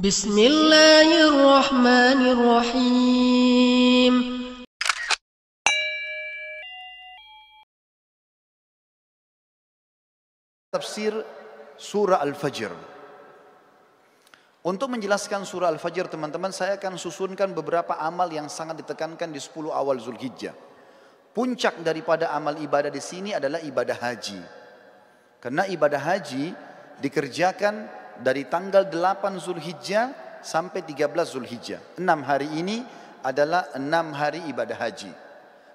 Bismillahirrahmanirrahim. Tafsir surah Al-Fajr. Untuk menjelaskan surah Al-Fajr teman-teman, saya akan susunkan beberapa amal yang sangat ditekankan di 10 awal Zulhijjah. Puncak daripada amal ibadah di sini adalah ibadah haji. Karena ibadah haji dikerjakan dari tanggal 8 Zulhijjah sampai 13 Zulhijjah. 6 hari ini adalah 6 hari ibadah haji.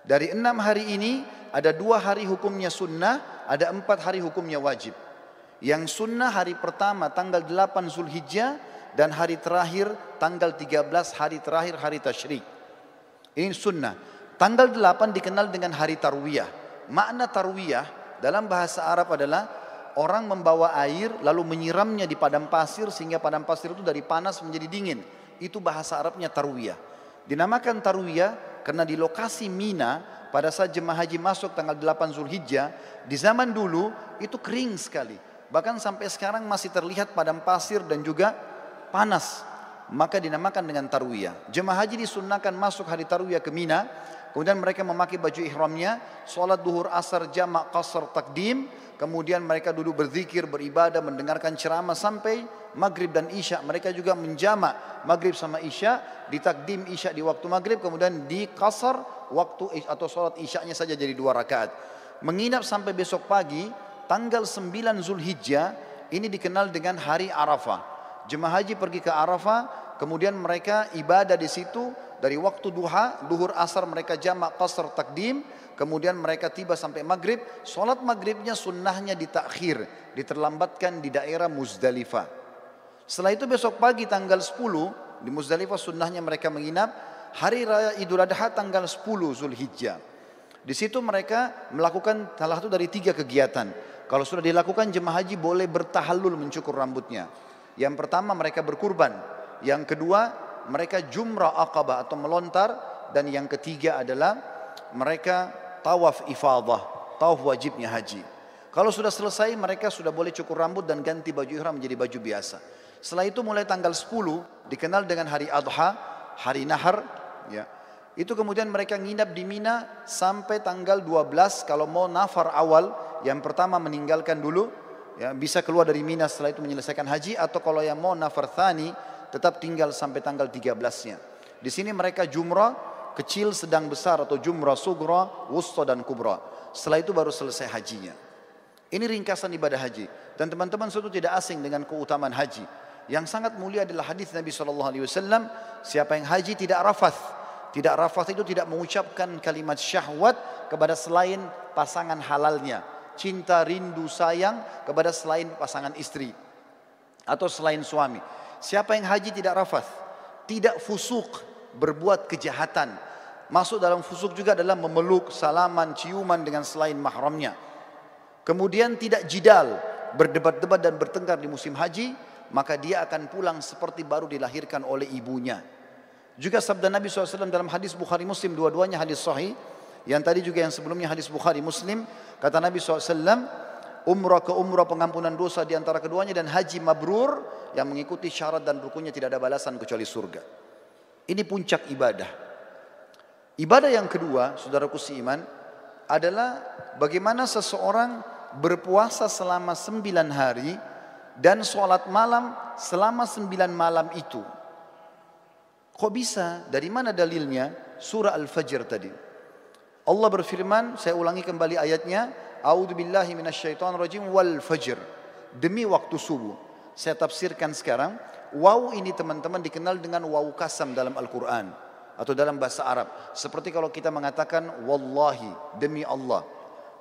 Dari 6 hari ini ada 2 hari hukumnya sunnah, ada 4 hari hukumnya wajib. Yang sunnah hari pertama tanggal 8 Zulhijjah dan hari terakhir tanggal 13 hari terakhir hari tasyrik. Ini sunnah. Tanggal 8 dikenal dengan hari tarwiyah. Makna tarwiyah dalam bahasa Arab adalah orang membawa air lalu menyiramnya di padang pasir sehingga padang pasir itu dari panas menjadi dingin. Itu bahasa Arabnya tarwiyah. Dinamakan tarwiyah karena di lokasi Mina pada saat jemaah haji masuk tanggal 8 Zulhijjah, di zaman dulu itu kering sekali. Bahkan sampai sekarang masih terlihat padang pasir dan juga panas. Maka dinamakan dengan tarwiyah. Jemaah haji disunnahkan masuk hari tarwiyah ke Mina. Kemudian mereka memakai baju ihramnya, sholat duhur asar jamak qasar takdim. Kemudian mereka duduk berzikir, beribadah, mendengarkan ceramah sampai maghrib dan isya. Mereka juga menjamak maghrib sama isya, ditakdim isya di waktu maghrib, kemudian di qasar waktu atau sholat isyanya saja jadi 2 rakaat. Menginap sampai besok pagi, tanggal 9 Zulhijjah, ini dikenal dengan hari Arafah. Jemaah haji pergi ke Arafah, kemudian mereka ibadah di situ dari waktu duha, duhur asar mereka jamak qasar takdim, kemudian mereka tiba sampai maghrib. Solat maghribnya sunnahnya ditakhir, diterlambatkan di daerah Muzdalifah. Setelah itu besok pagi tanggal 10 di Muzdalifah sunnahnya mereka menginap. Hari raya Idul Adha tanggal 10 Zulhijjah. Di situ mereka melakukan salah satu dari 3 kegiatan. Kalau sudah dilakukan jemaah haji boleh bertahallul mencukur rambutnya. Yang pertama mereka berkurban, yang kedua mereka jumrah aqabah atau melontar, dan yang ketiga adalah mereka tawaf ifadah, tawaf wajibnya haji. Kalau sudah selesai mereka sudah boleh cukur rambut dan ganti baju ihram menjadi baju biasa. Setelah itu mulai tanggal 10 dikenal dengan hari Adha, hari Nahar, ya. Itu kemudian mereka nginap di Mina sampai tanggal 12. Kalau mau nafar awal, yang pertama meninggalkan dulu, ya, bisa keluar dari Mina setelah itu menyelesaikan haji, atau kalau yang mau nafar thani tetap tinggal sampai tanggal 13-nya. Di sini mereka jumrah kecil, sedang, besar, atau jumrah sugra, wusta dan kubra. Setelah itu baru selesai hajinya. Ini ringkasan ibadah haji. Dan teman-teman suatu tidak asing dengan keutamaan haji. Yang sangat mulia adalah hadis Nabi SAW, siapa yang haji tidak rafath. Tidak rafath itu tidak mengucapkan kalimat syahwat kepada selain pasangan halalnya. Cinta, rindu, sayang kepada selain pasangan istri atau selain suami. Siapa yang haji tidak rafath, tidak fusuk, berbuat kejahatan. Masuk dalam fusuk juga adalah memeluk, salaman, ciuman dengan selain mahramnya. Kemudian tidak jidal, berdebat-debat dan bertengkar di musim haji, maka dia akan pulang seperti baru dilahirkan oleh ibunya. Juga sabda Nabi SAW dalam hadis Bukhari Muslim, dua-duanya hadis sahih. Yang tadi juga yang sebelumnya hadis Bukhari Muslim, kata Nabi SAW, umrah ke umrah pengampunan dosa di antara keduanya, dan haji mabrur yang mengikuti syarat dan rukunnya tidak ada balasan kecuali surga. Ini puncak ibadah. Ibadah yang kedua, saudaraku seiman, adalah bagaimana seseorang berpuasa selama 9 hari dan sholat malam selama 9 malam itu. Kok bisa? Dari mana dalilnya? Surah Al-Fajr tadi. Allah berfirman, saya ulangi kembali ayatnya, A'udzubillahi minasyaitonirrajim wal fajr. Demi waktu subuh. Saya tafsirkan sekarang. Waw ini teman-teman dikenal dengan waw kasam dalam Al-Quran atau dalam bahasa Arab. Seperti kalau kita mengatakan wallahi, demi Allah.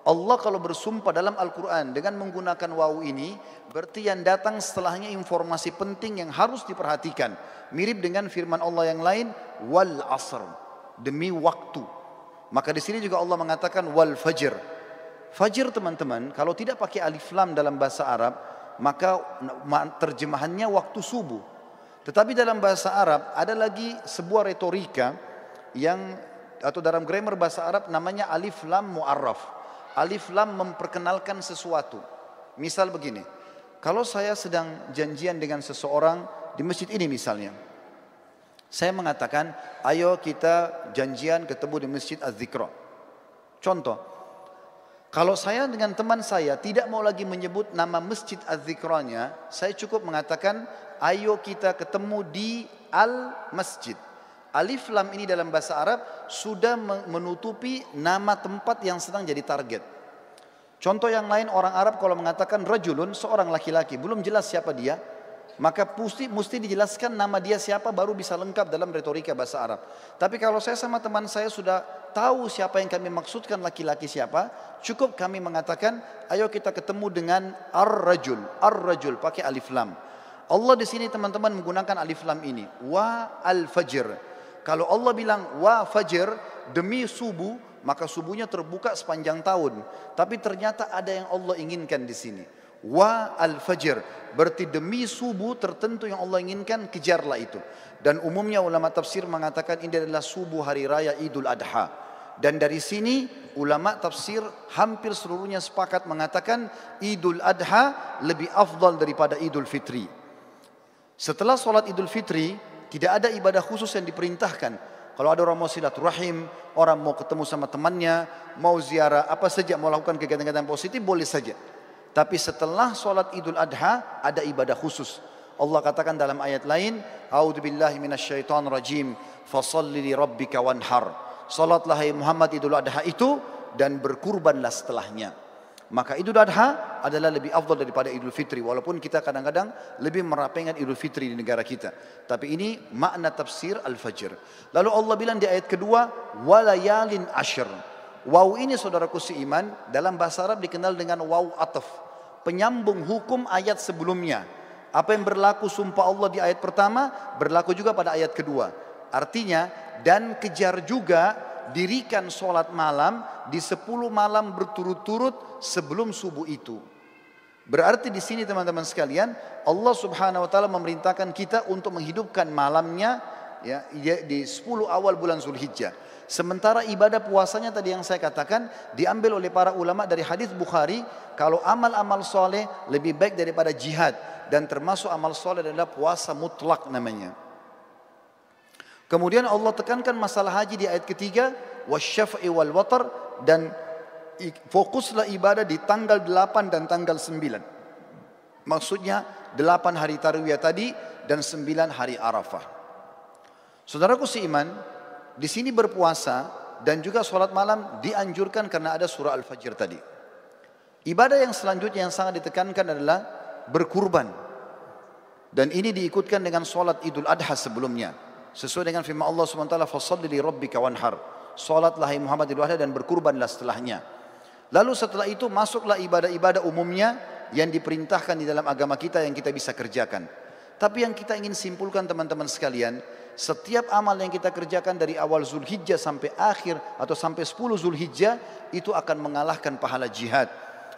Allah kalau bersumpah dalam Al-Quran dengan menggunakan waw ini, berarti yang datang setelahnya informasi penting yang harus diperhatikan. Mirip dengan firman Allah yang lain, wal asr, demi waktu. Maka di sini juga Allah mengatakan wal fajr. Fajr teman-teman, kalau tidak pakai alif lam dalam bahasa Arab, maka terjemahannya waktu subuh. Tetapi dalam bahasa Arab ada lagi sebuah retorika yang, atau dalam grammar bahasa Arab namanya alif lam mu'arraf. Alif lam memperkenalkan sesuatu. Misal begini, kalau saya sedang janjian dengan seseorang di masjid ini misalnya. Saya mengatakan, ayo kita janjian ketemu di Masjid Az-Zikra. Contoh, kalau saya dengan teman saya tidak mau lagi menyebut nama Masjid Az-Zikranya, saya cukup mengatakan, ayo kita ketemu di Al-Masjid. Alif lam ini dalam bahasa Arab sudah menutupi nama tempat yang sedang jadi target. Contoh yang lain, orang Arab kalau mengatakan rajulun, seorang laki-laki, belum jelas siapa dia, maka mesti dijelaskan nama dia siapa baru bisa lengkap dalam retorika bahasa Arab. Tapi kalau saya sama teman saya sudah tahu siapa yang kami maksudkan laki-laki siapa, cukup kami mengatakan ayo kita ketemu dengan ar-rajul. Ar-rajul pakai alif lam. Allah di sini teman-teman menggunakan alif lam ini. Wa al-fajr. Kalau Allah bilang wa fajr, demi subuh, maka subuhnya terbuka sepanjang tahun. Tapi ternyata ada yang Allah inginkan di sini. Wa al-fajr, berarti demi subuh tertentu yang Allah inginkan, kejarlah itu. Dan umumnya ulama tafsir mengatakan ini adalah subuh hari raya Idul Adha. Dan dari sini ulama tafsir hampir seluruhnya sepakat mengatakan Idul Adha lebih afdal daripada Idul Fitri. Setelah sholat Idul Fitri tidak ada ibadah khusus yang diperintahkan. Kalau ada orang mau silaturahim, orang mau ketemu sama temannya, mau ziarah, apa saja, mau lakukan kegiatan-kegiatan positif, boleh saja. Tapi setelah sholat Idul Adha ada ibadah khusus. Allah katakan dalam ayat lain, A'udzubillahi minasyaitonir rajim, fasholli li rabbika wanhar. Salatlah hai Muhammad Idul Adha itu dan berkurbanlah setelahnya. Maka Idul Adha adalah lebih afdal daripada Idul Fitri, walaupun kita kadang-kadang lebih merapengan Idul Fitri di negara kita. Tapi ini makna tafsir Al-Fajr. Lalu Allah bilang di ayat kedua, walayalin ashr. Waw ini saudaraku seiman dalam bahasa Arab dikenal dengan waw ataf, penyambung hukum ayat sebelumnya. Apa yang berlaku sumpah Allah di ayat pertama berlaku juga pada ayat kedua. Artinya, dan kejar juga dirikan sholat malam di 10 malam berturut-turut sebelum subuh itu. Berarti di sini teman-teman sekalian, Allah Subhanahu wa taala memerintahkan kita untuk menghidupkan malamnya ya di 10 awal bulan Zulhijjah. Sementara ibadah puasanya tadi yang saya katakan diambil oleh para ulama dari hadis Bukhari, kalau amal-amal soleh lebih baik daripada jihad, dan termasuk amal soleh adalah puasa mutlak namanya. Kemudian Allah tekankan masalah haji di ayat ketiga, wasyaf'i wal watar, dan fokuslah ibadah di tanggal 8 dan tanggal 9. Maksudnya 8 hari tarwiyah tadi dan 9 hari Arafah. Saudaraku seiman, di sini berpuasa dan juga sholat malam dianjurkan karena ada surah Al-Fajr tadi. Ibadah yang selanjutnya yang sangat ditekankan adalah berkurban. Dan ini diikutkan dengan sholat Idul Adha sebelumnya. Sesuai dengan firman Allah SWT, fasholli li rabbika wanhar. Sholatlah hai Muhammad Idul Adha dan berkurbanlah setelahnya. Lalu setelah itu masuklah ibadah-ibadah umumnya yang diperintahkan di dalam agama kita yang kita bisa kerjakan. Tapi yang kita ingin simpulkan teman-teman sekalian, setiap amal yang kita kerjakan dari awal Zulhijjah sampai akhir atau sampai 10 Zulhijjah itu akan mengalahkan pahala jihad.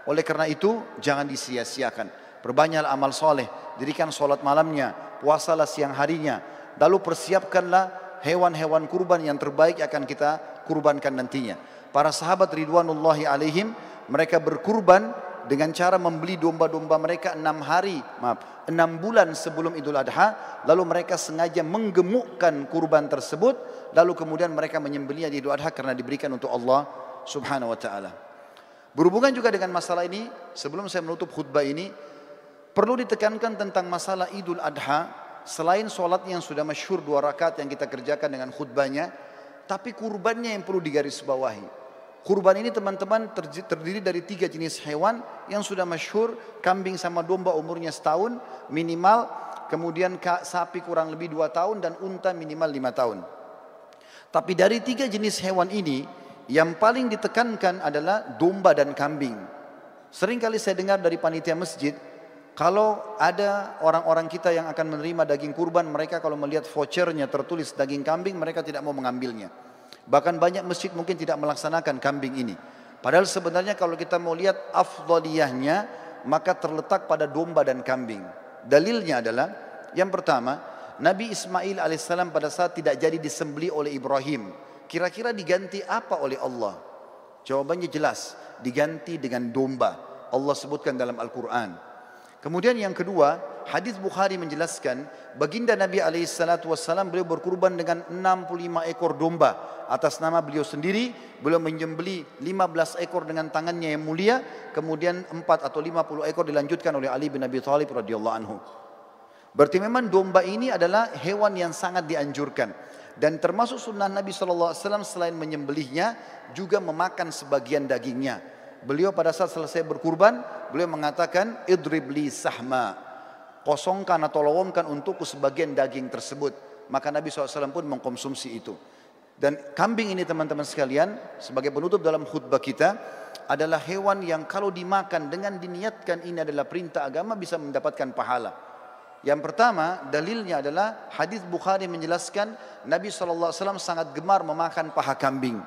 Oleh karena itu jangan disia-siakan. Perbanyaklah amal soleh, dirikan sholat malamnya, puasalah siang harinya. Lalu persiapkanlah hewan-hewan kurban yang terbaik akan kita kurbankan nantinya. Para sahabat ridwanullahi alaihim, mereka berkurban dengan cara membeli domba-domba mereka 6 bulan sebelum Idul Adha. Lalu mereka sengaja menggemukkan kurban tersebut, lalu kemudian mereka menyembelihnya di Idul Adha karena diberikan untuk Allah Subhanahu wa taala. Berhubungan juga dengan masalah ini, sebelum saya menutup khutbah ini, perlu ditekankan tentang masalah Idul Adha. Selain sholat yang sudah masyhur 2 rakaat yang kita kerjakan dengan khutbahnya, tapi kurbannya yang perlu digarisbawahi. Kurban ini teman-teman terdiri dari 3 jenis hewan yang sudah masyhur, kambing sama domba umurnya setahun minimal, kemudian sapi kurang lebih 2 tahun dan unta minimal 5 tahun. Tapi dari 3 jenis hewan ini yang paling ditekankan adalah domba dan kambing. Sering kali saya dengar dari panitia masjid, kalau ada orang-orang kita yang akan menerima daging kurban, mereka kalau melihat vouchernya tertulis daging kambing, mereka tidak mau mengambilnya. Bahkan banyak masjid mungkin tidak melaksanakan kambing ini. Padahal sebenarnya kalau kita mau lihat afdaliyahnya, maka terletak pada domba dan kambing. Dalilnya adalah, yang pertama, Nabi Ismail alaihissalam pada saat tidak jadi disembelih oleh Ibrahim, kira-kira diganti apa oleh Allah? Jawabannya jelas, diganti dengan domba. Allah sebutkan dalam Al-Quran. Kemudian yang kedua, hadis Bukhari menjelaskan baginda Nabi SAW beliau berkurban dengan 65 ekor domba atas nama beliau sendiri. Beliau menyembelih 15 ekor dengan tangannya yang mulia, kemudian 4 atau 50 ekor dilanjutkan oleh Ali bin Abi Thalib radhiyallahu anhu. Berarti memang domba ini adalah hewan yang sangat dianjurkan, dan termasuk sunnah Nabi SAW selain menyembelihnya juga memakan sebagian dagingnya. Beliau pada saat selesai berkurban, beliau mengatakan, idrib li sahma, kosongkan atau lowongkan untukku sebagian daging tersebut. Maka Nabi SAW pun mengkonsumsi itu. Dan kambing ini teman-teman sekalian, sebagai penutup dalam khutbah kita, adalah hewan yang kalau dimakan dengan diniatkan ini adalah perintah agama bisa mendapatkan pahala. Yang pertama, dalilnya adalah hadis Bukhari menjelaskan Nabi SAW sangat gemar memakan paha kambing.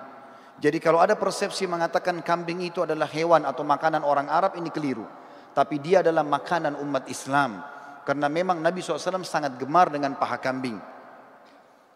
Jadi kalau ada persepsi mengatakan kambing itu adalah hewan atau makanan orang Arab, ini keliru. Tapi dia adalah makanan umat Islam. Karena memang Nabi SAW sangat gemar dengan paha kambing.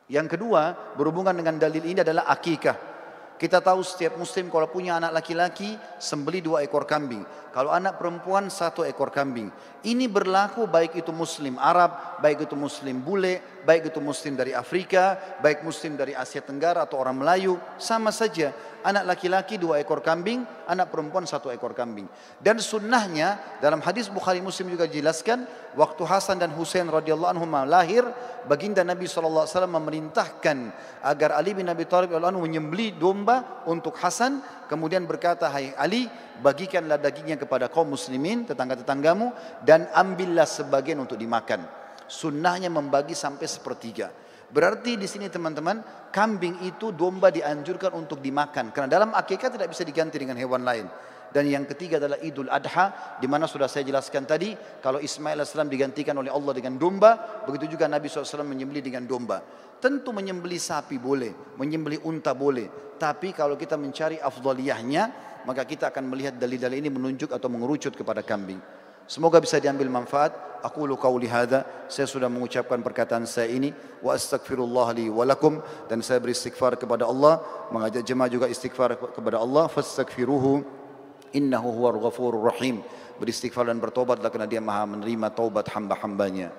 Yang kedua, berhubungan dengan dalil ini adalah akikah. Kita tahu setiap muslim kalau punya anak laki-laki, sembelih 2 ekor kambing. Kalau anak perempuan 1 ekor kambing. Ini berlaku baik itu muslim Arab, baik itu muslim bule, baik itu muslim dari Afrika, baik muslim dari Asia Tenggara atau orang Melayu. Sama saja, anak laki-laki 2 ekor kambing, anak perempuan 1 ekor kambing. Dan sunnahnya dalam hadis Bukhari Muslim juga dijelaskan, waktu Hasan dan Husain radhiyallahu anhum lahir, baginda Nabi SAW memerintahkan agar Ali bin Abi Thalib radhiyallahu anhu menyembelih domba untuk Hasan, kemudian berkata, hai Ali, bagikanlah dagingnya kepada kaum muslimin, tetangga-tetanggamu, dan ambillah sebagian untuk dimakan. Sunnahnya membagi sampai 1/3. Berarti di sini teman-teman, kambing itu domba dianjurkan untuk dimakan, karena dalam akikah tidak bisa diganti dengan hewan lain. Dan yang ketiga adalah Idul Adha, di mana sudah saya jelaskan tadi, kalau Ismail AS digantikan oleh Allah dengan domba, begitu juga Nabi SAW menyembelih dengan domba. Tentu menyembelih sapi boleh, menyembelih unta boleh, tapi kalau kita mencari afdaliyahnya, maka kita akan melihat dalil-dalil ini menunjuk atau mengerucut kepada kambing. Semoga bisa diambil manfaat. Aqulu qauli hadza, saya sudah mengucapkan perkataan saya ini, wa astaghfirullah li wa lakum, dan saya beristighfar kepada Allah, mengajak jemaah juga istighfar kepada Allah, fastaghfiruhu innahu huwal ghafurur rahim. Beristighfar dan bertobatlah karena dia Maha menerima taubat hamba-hambanya.